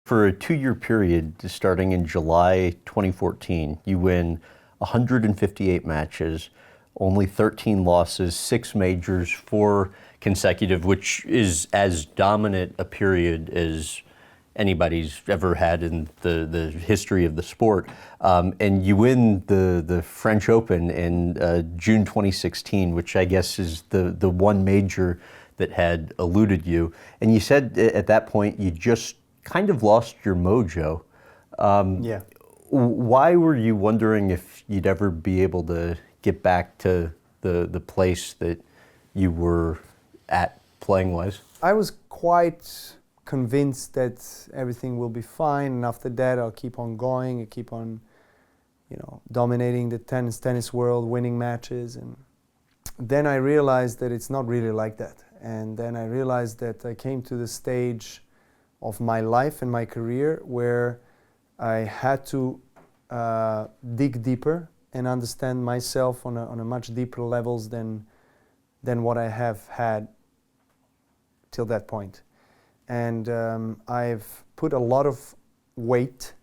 For a 2-year period starting in July 2014, you win 158 matches, only 13 losses, 6 majors, 4 consecutive, which is as dominant a period as anybody's ever had in the history of the sport. And you win the French Open in June 2016, which I guess is the one major that had eluded you. And you said at that point you just kind of lost your mojo. Yeah. Why were you wondering if you'd ever be able to get back to the place that you were at playing-wise? I was quite convinced that everything will be fine, and after that I'll keep on going and keep on, dominating the tennis world, winning matches. And then I realized that it's not really like that. And then I realized that I came to the stage of my life and my career where I had to dig deeper and understand myself on a much deeper levels than what I have had till that point. And I've put a lot of weight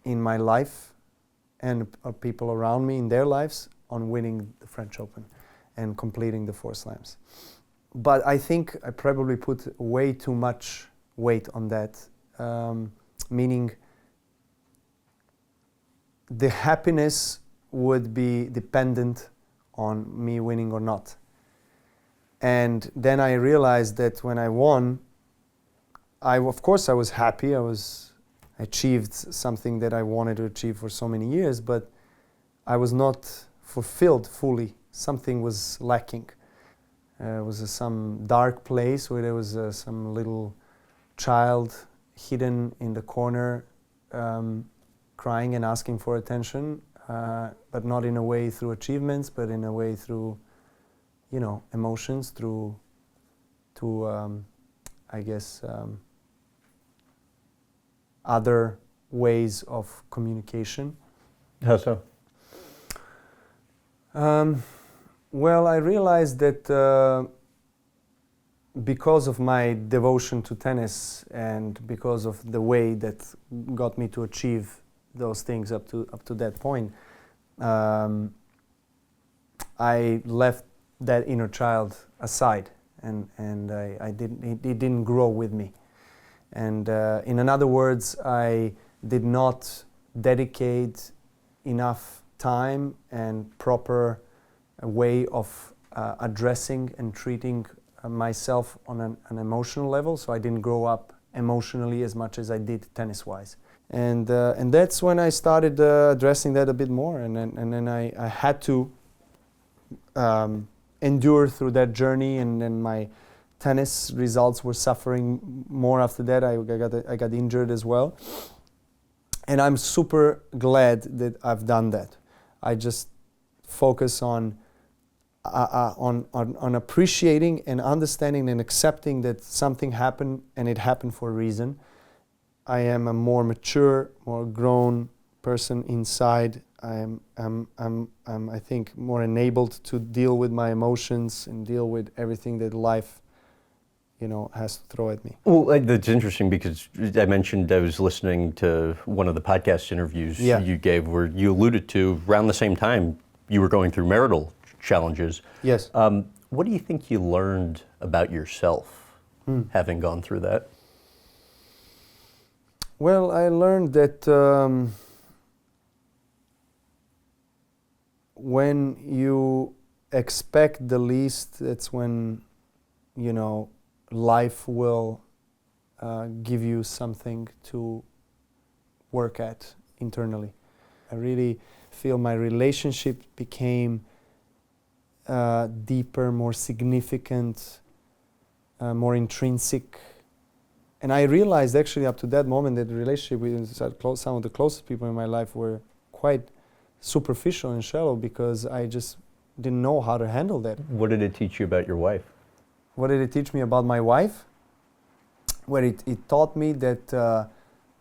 in my life and people around me in their lives on winning the French Open and completing the 4 slams. But I think I probably put way too much weight on that, meaning the happiness would be dependent on me winning or not. And then I realized that when I won, of course I was happy. I achieved something that I wanted to achieve for so many years, but I was not fulfilled fully. Something was lacking. It was some dark place where there was some little child hidden in the corner, crying and asking for attention, but not in a way through achievements, but in a way through, emotions, through other ways of communication. How so? Well, I realized that because of my devotion to tennis and because of the way that got me to achieve those things up to that point, I left that inner child aside, and it didn't grow with me. And in other words, I did not dedicate enough time and proper way of addressing and treating myself on an emotional level. So I didn't grow up emotionally as much as I did tennis-wise. And that's when I started addressing that a bit more. And then I had to endure through that journey, and then my tennis results were suffering more after that. I got injured as well. And I'm super glad that I've done that. I just focus on appreciating and understanding and accepting that something happened and it happened for a reason. I am a more mature, more grown person inside. I'm I think more enabled to deal with my emotions and deal with everything that life has to throw at me. Well, that's interesting because I mentioned I was listening to one of the podcast interviews you gave where you alluded to around the same time you were going through marital challenges. Yes. What do you think you learned about yourself having gone through that? Well, I learned that when you expect the least, that's when, life will give you something to work at internally. I really feel my relationship became deeper, more significant, more intrinsic. And I realized actually up to that moment that the relationship with some of the closest people in my life were quite superficial and shallow because I just didn't know how to handle that. What did it teach you about your wife? What did it teach me about my wife? Well, it taught me that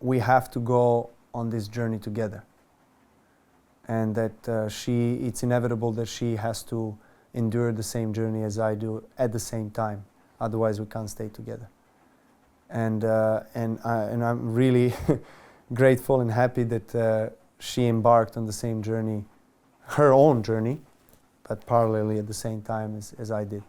we have to go on this journey together. And that it's inevitable that she has to endure the same journey as I do at the same time. Otherwise, we can't stay together. and I'm really grateful and happy that she embarked on the same journey, her own journey, but parallelly at the same time as I did.